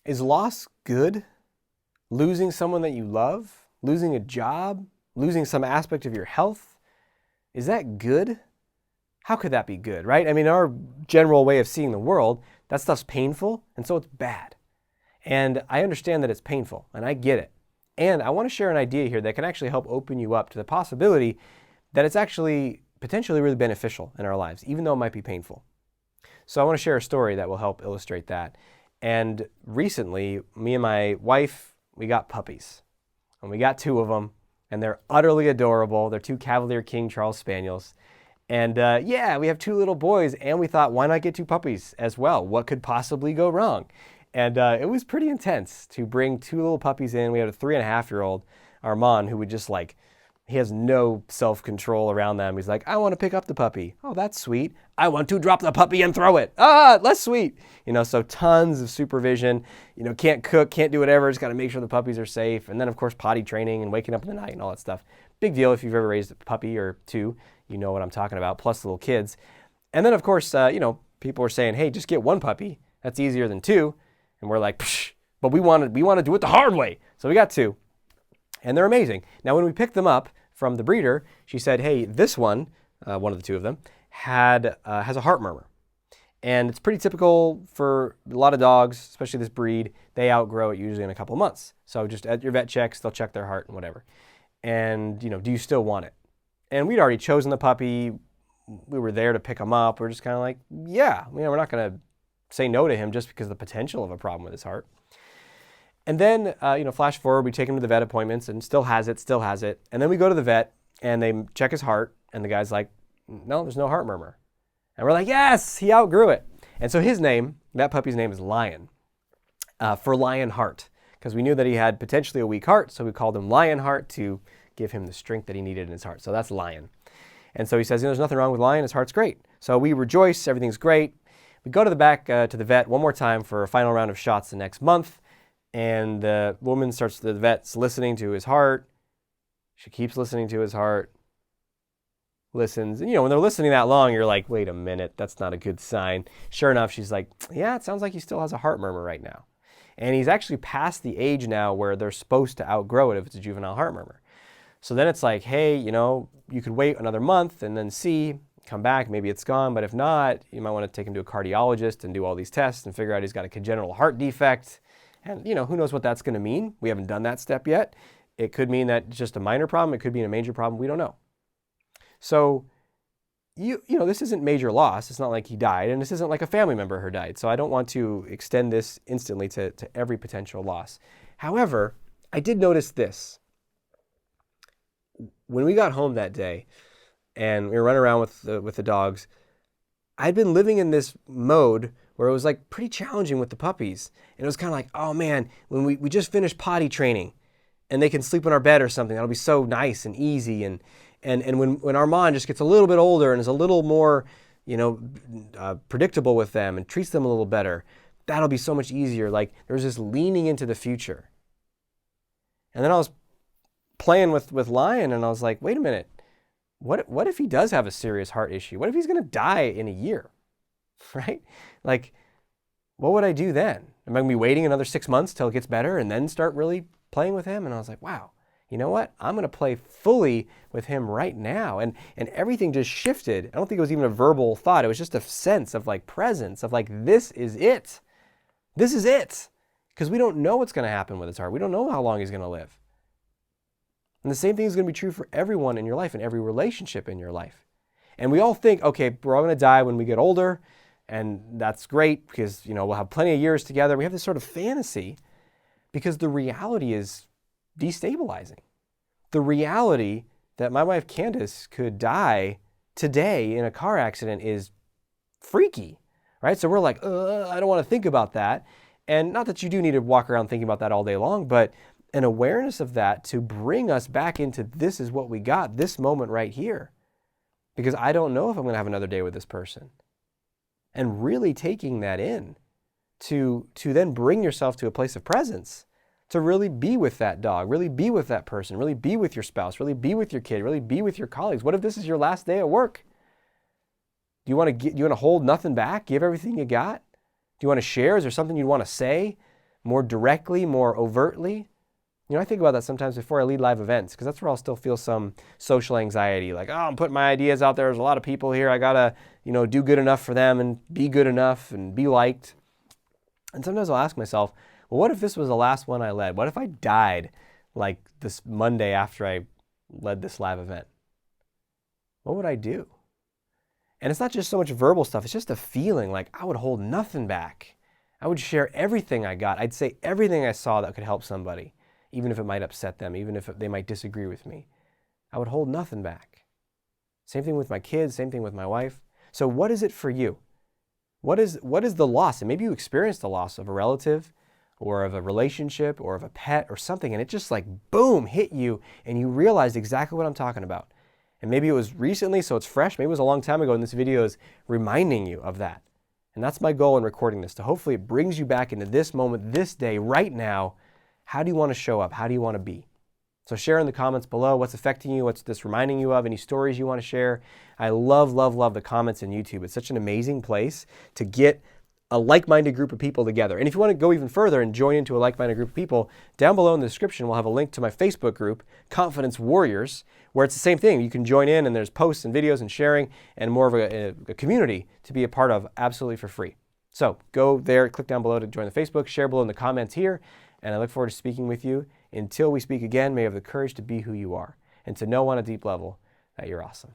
Is loss good? Losing someone that you love? Losing a job? Losing some aspect of your health? Is that good? How could that be good, right? I mean, our general way of seeing the world, that stuff's painful, and so it's bad. And I understand that it's painful, and I get it. And I want to share an idea here that can actually help open you up to the possibility that it's actually potentially really beneficial in our lives, even though it might be painful. So I want to share a story that will help illustrate that. And recently, me and my wife, we got puppies. And we got 2 of them, and they're utterly adorable. They're 2 Cavalier King Charles Spaniels. And yeah, we have 2 little boys, and we thought, why not get 2 puppies as well? What could possibly go wrong? And it was pretty intense to bring 2 little puppies in. We had a 3.5-year-old, Armand, who would just he has no self-control around them. He's like, I want to pick up the puppy. Oh, that's sweet. I want to drop the puppy and throw it. Ah, less sweet. So tons of supervision. Can't cook, can't do whatever. Just got to make sure the puppies are safe. And then, of course, potty training and waking up in the night and all that stuff. Big deal if you've ever raised a puppy or 2. You know what I'm talking about, plus little kids. And then, of course, people are saying, hey, just get 1 puppy. That's easier than 2. And we're like, psh, but we want to do it the hard way. So we got 2. And they're amazing. Now, when we picked them up from the breeder, she said, hey, this one of the 2 of them, has a heart murmur. And it's pretty typical for a lot of dogs, especially this breed. They outgrow it usually in a couple of months. So just at your vet checks, they'll check their heart and whatever. And, do you still want it? And we'd already chosen the puppy. We were there to pick him up. We're just kind of like, yeah, we're not going to say no to him just because of the potential of a problem with his heart. And then, flash forward, we take him to the vet appointments and still has it. And then we go to the vet and they check his heart and the guy's like, no, there's no heart murmur. And we're like, yes, he outgrew it. And so that puppy's name is Lion, for Lion Heart, because we knew that he had potentially a weak heart. So we called him Lion Heart to give him the strength that he needed in his heart. So that's Lion. And so he says, there's nothing wrong with Lion. His heart's great. So we rejoice. Everything's great. We go to the vet one more time for a final round of shots the next month. And the vet's listening to his heart. She keeps listening to his heart. Listens. And, when they're listening that long, you're like, wait a minute, that's not a good sign. Sure enough, she's like, yeah, it sounds like he still has a heart murmur right now. And he's actually past the age now where they're supposed to outgrow it if it's a juvenile heart murmur. So then it's like, hey, you could wait another month and then come back, maybe it's gone. But if not, you might want to take him to a cardiologist and do all these tests and figure out he's got a congenital heart defect. And, who knows what that's going to mean? We haven't done that step yet. It could mean that it's just a minor problem. It could be a major problem. We don't know. So, this isn't major loss. It's not like he died, and this isn't like a family member who died. So I don't want to extend this instantly to every potential loss. However, I did notice this. When we got home that day and we were running around with the dogs, I'd been living in this mode where it was like pretty challenging with the puppies. And it was kind of like, oh man, when we just finished potty training and they can sleep in our bed or something, that'll be so nice and easy. And when Armand just gets a little bit older and is a little more, predictable with them and treats them a little better, that'll be so much easier. Like there's this leaning into the future. And then I was playing with Lion and I was like, wait a minute, what if he does have a serious heart issue? What if he's going to die in a year, right? Like, what would I do then? Am I going to be waiting another 6 months till it gets better and then start really playing with him? And I was like, wow, you know what? I'm going to play fully with him right now. And everything just shifted. I don't think it was even a verbal thought. It was just a sense of like presence of like, this is it. This is it. Because we don't know what's going to happen with his heart. We don't know how long he's going to live. And the same thing is going to be true for everyone in your life and every relationship in your life. And we all think, okay, we're all going to die when we get older. And that's great because, we'll have plenty of years together. We have this sort of fantasy because the reality is destabilizing. The reality that my wife Candace could die today in a car accident is freaky, right? So we're like, I don't want to think about that. And not that you do need to walk around thinking about that all day long, but an awareness of that to bring us back into this is what we got, this moment right here. Because I don't know if I'm going to have another day with this person. And really taking that in to then bring yourself to a place of presence, to really be with that dog, really be with that person, really be with your spouse, really be with your kid, really be with your colleagues. What if this is your last day at work? Do you want to hold nothing back, give everything you got? Do you want to share? Is there something you want to say? more directly, more overtly. I think about that sometimes before I lead live events, because that's where I'll still feel some social anxiety, like, oh, I'm putting my ideas out there. There's a lot of people here. I gotta, do good enough for them and be good enough and be liked. And sometimes I'll ask myself, well, what if this was the last one I led? What if I died like this Monday after I led this live event? What would I do? And it's not just so much verbal stuff. It's just a feeling like I would hold nothing back. I would share everything I got. I'd say everything I saw that could help somebody, even if it might upset them, even if they might disagree with me. I would hold nothing back. Same thing with my kids, same thing with my wife. So what is it for you? What is the loss? And maybe you experienced the loss of a relative or of a relationship or of a pet or something, and it just like, boom, hit you, and you realized exactly what I'm talking about. And maybe it was recently, so it's fresh. Maybe it was a long time ago, and this video is reminding you of that. And that's my goal in recording this, to hopefully it brings you back into this moment, this day, right now. How do you want to show up? How do you want to be? So share in the comments below what's affecting you, what's this reminding you of, any stories you want to share. I love, love, love the comments in YouTube. It's such an amazing place to get a like-minded group of people together. And if you want to go even further and join into a like-minded group of people, down below in the description we'll have a link to my Facebook group, Confidence Warriors, where it's the same thing. You can join in and there's posts and videos and sharing and more of a community to be a part of absolutely for free. So go there, click down below to join the Facebook, share below in the comments here, and I look forward to speaking with you. Until we speak again, may you have the courage to be who you are and to know on a deep level that you're awesome.